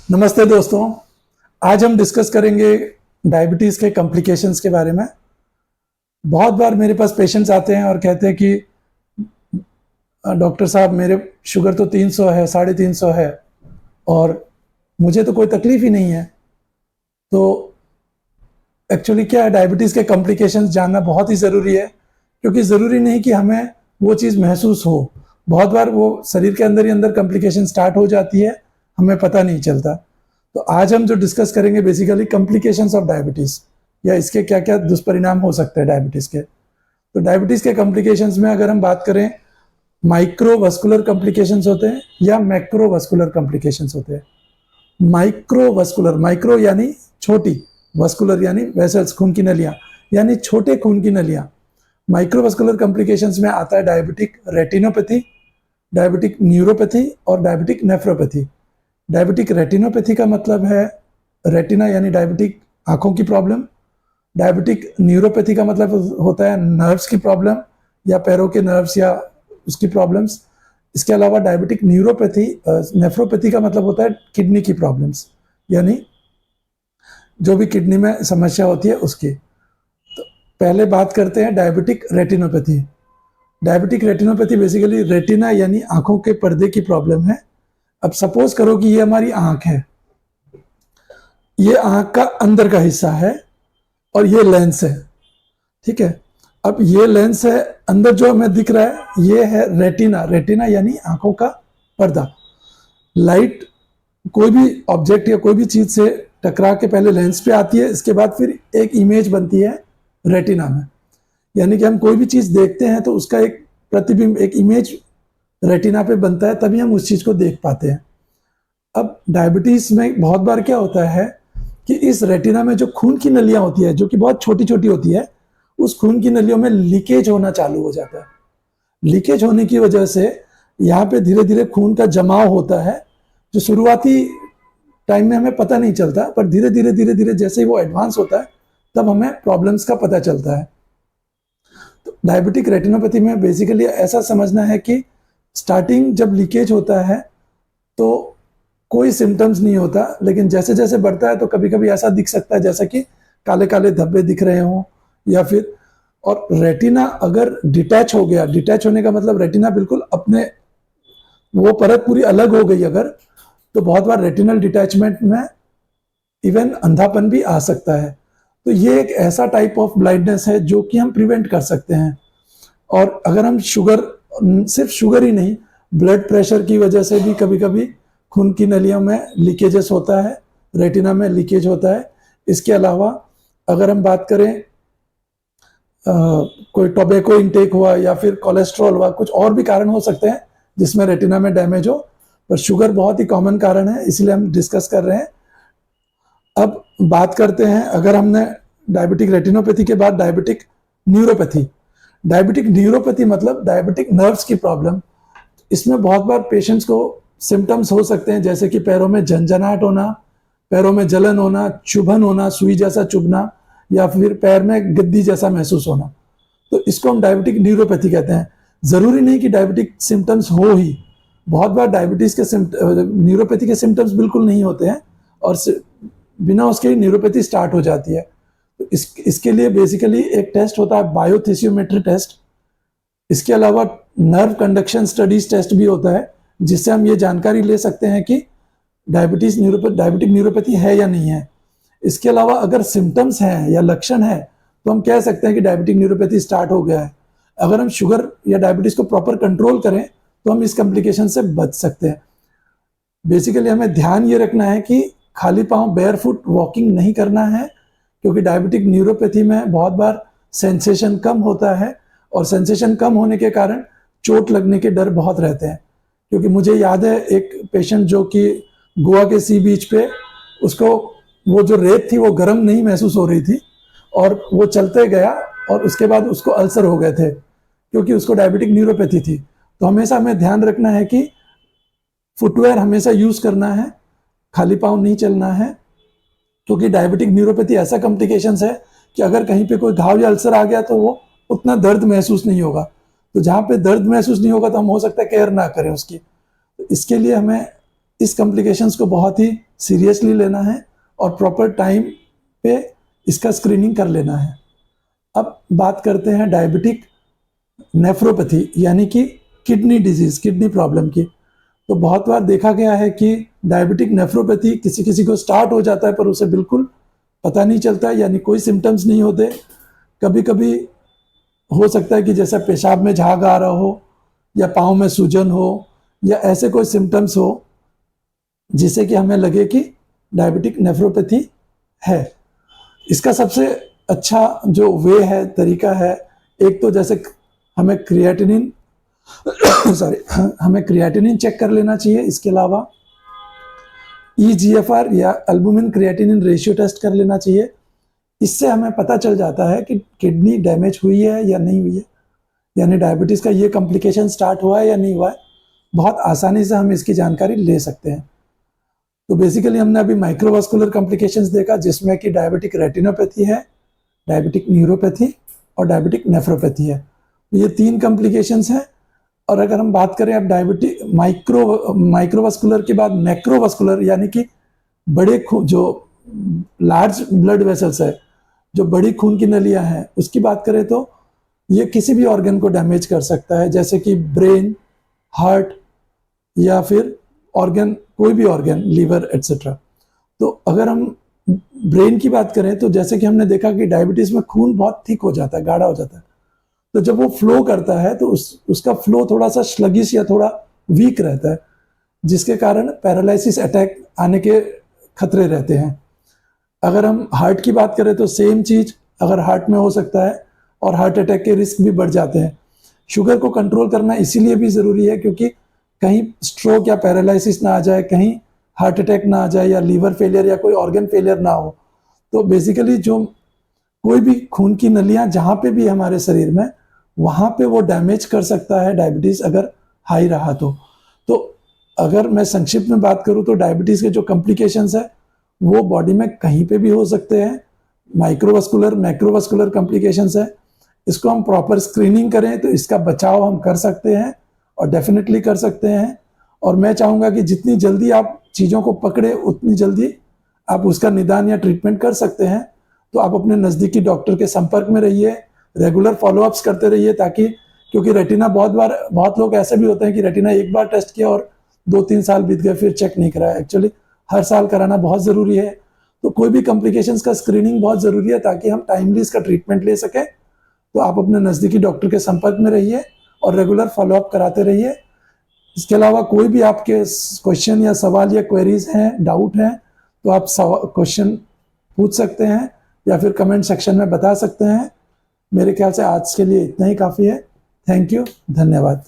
नमस्ते दोस्तों। आज हम डिस्कस करेंगे डायबिटीज़ के कॉम्प्लिकेशंस के बारे में। बहुत बार मेरे पास पेशेंट्स आते हैं और कहते हैं कि डॉक्टर साहब मेरे शुगर तो 300 है, 350 है और मुझे तो कोई तकलीफ ही नहीं है। तो एक्चुअली क्या है, डायबिटीज़ के कॉम्प्लिकेशंस जानना बहुत ही ज़रूरी है, क्योंकि ज़रूरी नहीं कि हमें वो चीज़ महसूस हो। बहुत बार वो शरीर के अंदर ही अंदर कॉम्प्लिकेशन स्टार्ट हो जाती है, हमें पता नहीं चलता। तो आज हम जो डिस्कस करेंगे बेसिकली कॉम्प्लिकेशंस ऑफ डायबिटीज़, या इसके क्या क्या दुष्परिणाम हो सकते हैं डायबिटीज़ के। तो डायबिटीज़ के कॉम्प्लिकेशंस में अगर हम बात करें, माइक्रोवस्कुलर कॉम्प्लिकेशंस होते हैं या मैक्रोवस्कुलर कॉम्प्लिकेशंस होते हैं। माइक्रोवस्कुलर, माइक्रो यानी छोटी, वस्कुलर यानी वेसल्स, खून की नलियां, यानी छोटे खून की नलियां। माइक्रोवस्कुलर कॉम्प्लिकेशंस में आता है डायबिटिक रेटिनोपैथी, डायबिटिक न्यूरोपैथी और डायबिटिक नेफ्रोपैथी। डायबिटिक रेटिनोपैथी का मतलब है रेटिना यानी डायबिटिक आंखों की प्रॉब्लम। डायबिटिक न्यूरोपैथी का मतलब होता है नर्व्स की प्रॉब्लम या पैरों के नर्व्स या उसकी प्रॉब्लम्स। इसके अलावा डायबिटिक न्यूरोपैथी नेफ्रोपैथी का मतलब होता है किडनी की प्रॉब्लम्स, यानी जो भी किडनी में समस्या होती है उसकी। तो पहले बात करते हैं diabetic retinopathy. Diabetic retinopathy basically retina यानी आंखों के पर्दे की प्रॉब्लम है। अब सपोज करो कि ये हमारी आंख है, ये आंख का अंदर का हिस्सा है और ये लेंस है, ठीक है। अब ये लेंस है, अंदर जो हमें दिख रहा है ये है रेटिना। रेटिना यानी आंखों का पर्दा। लाइट कोई भी ऑब्जेक्ट या कोई भी चीज से टकरा के पहले लेंस पे आती है, इसके बाद फिर एक इमेज बनती है रेटिना में। यानी कि हम कोई भी चीज देखते हैं तो उसका एक प्रतिबिंब, एक इमेज रेटिना पे बनता है, तभी हम उस चीज को देख पाते हैं। अब डायबिटीज में बहुत बार क्या होता है कि इस रेटिना में जो खून की नलियां होती है, जो कि बहुत छोटी छोटी होती है, उस खून की नलियों में लीकेज होना चालू हो जाता है। लीकेज होने की वजह से यहाँ पे धीरे धीरे खून का जमाव होता है, जो शुरुआती टाइम में हमें पता नहीं चलता, पर धीरे धीरे जैसे ही वो एडवांस होता है तब हमें प्रॉब्लम्स का पता चलता है। तो डायबिटिक रेटिनोपैथी में बेसिकली ऐसा समझना है कि स्टार्टिंग जब लीकेज होता है तो कोई सिम्टम्स नहीं होता, लेकिन जैसे जैसे बढ़ता है तो कभी कभी ऐसा दिख सकता है जैसा कि काले काले धब्बे दिख रहे हों, या फिर, और रेटिना अगर डिटैच हो गया, डिटैच होने का मतलब रेटिना बिल्कुल अपने, वो परत पूरी अलग हो गई अगर, तो बहुत बार रेटिनल डिटैचमेंट में इवन अंधापन भी आ सकता है। तो ये एक ऐसा टाइप ऑफ ब्लाइंडनेस है जो कि हम प्रिवेंट कर सकते हैं। और अगर हम शुगर, सिर्फ शुगर ही नहीं, ब्लड प्रेशर की वजह से भी कभी कभी खून की नलियों में लीकेजेस होता है, रेटिना में लीकेज होता है। इसके अलावा अगर हम बात करें कोई टोबैको इंटेक हुआ या फिर कोलेस्ट्रॉल हुआ, कुछ और भी कारण हो सकते हैं जिसमें रेटिना में डैमेज हो, पर शुगर बहुत ही कॉमन कारण है, इसलिए हम डिस्कस कर रहे हैं। अब बात करते हैं, अगर हमने डायबिटिक रेटिनोपैथी के बाद डायबिटिक न्यूरोपैथी। डायबिटिक न्यूरोपैथी मतलब डायबिटिक नर्व्स की प्रॉब्लम। इसमें बहुत बार पेशेंट्स को सिम्टम्स हो सकते हैं जैसे कि पैरों में झंझनाहट होना, पैरों में जलन होना, चुभन होना, सुई जैसा चुभना, या फिर पैर में गद्दी जैसा महसूस होना। तो इसको हम डायबिटिक न्यूरोपैथी कहते हैं। जरूरी नहीं कि डायबिटिक सिम्टम्स हो ही, बहुत बार डायबिटीज के न्यूरोपैथी के सिम्टम्स बिल्कुल नहीं होते हैं और बिना उसके ही न्यूरोपैथी स्टार्ट हो जाती है। तो इसके लिए बेसिकली एक टेस्ट होता है बायोथिसियोमेट्री टेस्ट। इसके अलावा नर्व कंडक्शन स्टडीज टेस्ट भी होता है, जिससे हम ये जानकारी ले सकते हैं कि डायबिटीज डायबिटिक न्यूरोपैथी है या नहीं है। इसके अलावा अगर सिम्टम्स हैं या लक्षण है तो हम कह सकते हैं कि डायबिटिक न्यूरोपैथी स्टार्ट हो गया है। अगर हम शुगर या डायबिटीज को प्रॉपर कंट्रोल करें तो हम इस कॉम्प्लिकेशन से बच सकते हैं। बेसिकली हमें ध्यान ये रखना है कि खाली पांव बेयरफुट वॉकिंग नहीं करना है, क्योंकि डायबिटिक न्यूरोपैथी में बहुत बार सेंसेशन कम होता है, और सेंसेशन कम होने के कारण चोट लगने के डर बहुत रहते हैं। क्योंकि मुझे याद है एक पेशेंट जो कि गोवा के सी बीच पे, उसको वो जो रेत थी वो गर्म नहीं महसूस हो रही थी, और वो चलते गया और उसके बाद उसको अल्सर हो गए थे, क्योंकि उसको डायबिटिक न्यूरोपैथी थी। तो हमेशा हमें ध्यान रखना है कि फुटवेयर हमेशा यूज करना है, खाली पांव नहीं चलना है, क्योंकि डायबिटिक न्यूरोपैथी ऐसा कॉम्प्लिकेशन है कि अगर कहीं पे कोई घाव या अल्सर आ गया तो वो उतना दर्द महसूस नहीं होगा। तो जहां पे दर्द महसूस नहीं होगा तो हम हो सकता है केयर ना करें उसकी। तो इसके लिए हमें इस कॉम्प्लिकेशंस को बहुत ही सीरियसली लेना है और प्रॉपर टाइम पे इसका स्क्रीनिंग कर लेना है। अब बात करते हैं डायबिटिक नेफ्रोपैथी यानी कि किडनी डिजीज, किडनी प्रॉब्लम की। तो बहुत बार देखा गया है कि डायबिटिक नेफ्रोपैथी किसी किसी को स्टार्ट हो जाता है पर उसे बिल्कुल पता नहीं चलता, यानी कोई सिम्टम्स नहीं होते। कभी कभी हो सकता है कि जैसा पेशाब में झाग आ रहा हो या पाँव में सूजन हो या ऐसे कोई सिम्टम्स हो जिससे कि हमें लगे कि डायबिटिक नेफ्रोपैथी है। इसका सबसे अच्छा जो वे है, तरीका है, एक तो जैसे हमें क्रिएटिनिन हमें क्रिएटिनिन चेक कर लेना चाहिए। इसके अलावा EGFR या एल्बुमिन क्रिएटिनिन रेशियो टेस्ट कर लेना चाहिए। इससे हमें पता चल जाता है कि किडनी डैमेज हुई है या नहीं हुई है, यानी डायबिटीज़ का ये कॉम्प्लिकेशन स्टार्ट हुआ है या नहीं हुआ है। बहुत आसानी से हम इसकी जानकारी ले सकते हैं। तो बेसिकली हमने अभी माइक्रोवास्कुलर कॉम्प्लिकेशंस देखा जिसमें कि डायबिटिक रेटिनोपैथी है, डायबिटिक न्यूरोपैथी और डायबिटिक नेफ्रोपैथी है। ये 3 कॉम्प्लिकेशंस हैं। और अगर हम बात करें अब डायबिटिक माइक्रोवास्कुलर के बाद मैक्रोवास्कुलर यानी कि बड़े जो लार्ज ब्लड वेसल्स है, जो बड़ी खून की नलियां हैं, उसकी बात करें तो ये किसी भी ऑर्गन को डैमेज कर सकता है, जैसे कि ब्रेन, हार्ट या फिर ऑर्गन, कोई भी ऑर्गन, लीवर एटसेट्रा। तो अगर हम ब्रेन की बात करें तो जैसे कि हमने देखा कि डायबिटीज में खून बहुत थिक हो जाता है, गाढ़ा हो जाता है। तो जब वो फ्लो करता है तो उसका फ्लो थोड़ा सा स्लगिश या थोड़ा वीक रहता है, जिसके कारण पैरालिसिस अटैक आने के खतरे रहते हैं। अगर हम हार्ट की बात करें तो सेम चीज अगर हार्ट में हो सकता है और हार्ट अटैक के रिस्क भी बढ़ जाते हैं। शुगर को कंट्रोल करना इसीलिए भी ज़रूरी है क्योंकि कहीं स्ट्रोक या पैरालिसिस ना आ जाए, कहीं हार्ट अटैक ना आ जाए या लीवर फेलियर या कोई ऑर्गन फेलियर ना हो। तो बेसिकली जो कोई भी खून की नलियां जहाँ पे भी हमारे शरीर में, वहाँ पे वो डैमेज कर सकता है डायबिटीज़ अगर हाई रहा तो अगर मैं संक्षिप्त में बात करूँ तो डायबिटीज़ के जो कॉम्प्लिकेशंस है वो बॉडी में कहीं पे भी हो सकते हैं। माइक्रोवास्कुलर, मैक्रोवास्कुलर कॉम्प्लिकेशंस है। इसको हम प्रॉपर स्क्रीनिंग करें तो इसका बचाव हम कर सकते हैं और डेफिनेटली कर सकते हैं। और मैं चाहूँगा कि जितनी जल्दी आप चीज़ों को पकड़े उतनी जल्दी आप उसका निदान या ट्रीटमेंट कर सकते हैं। तो आप अपने नज़दीकी डॉक्टर के संपर्क में रहिए, रेगुलर फॉलोअप्स करते रहिए, ताकि क्योंकि रेटिना बहुत लोग ऐसे भी होते हैं कि रेटिना एक बार टेस्ट किया और 2-3 साल बीत गए फिर चेक नहीं कराया। एक्चुअली हर साल कराना बहुत ज़रूरी है। तो कोई भी कॉम्प्लिकेशंस का स्क्रीनिंग बहुत ज़रूरी है ताकि हम टाइमली इसका ट्रीटमेंट ले सकें। तो आप अपने नज़दीकी डॉक्टर के संपर्क में रहिए और रेगुलर फॉलोअप कराते रहिए। इसके अलावा कोई भी आपके क्वेश्चन या सवाल या क्वेरीज हैं, डाउट हैं, तो आप क्वेश्चन पूछ सकते हैं या फिर कमेंट सेक्शन में बता सकते हैं। मेरे ख्याल से आज के लिए इतना ही काफ़ी है। थैंक यू, धन्यवाद।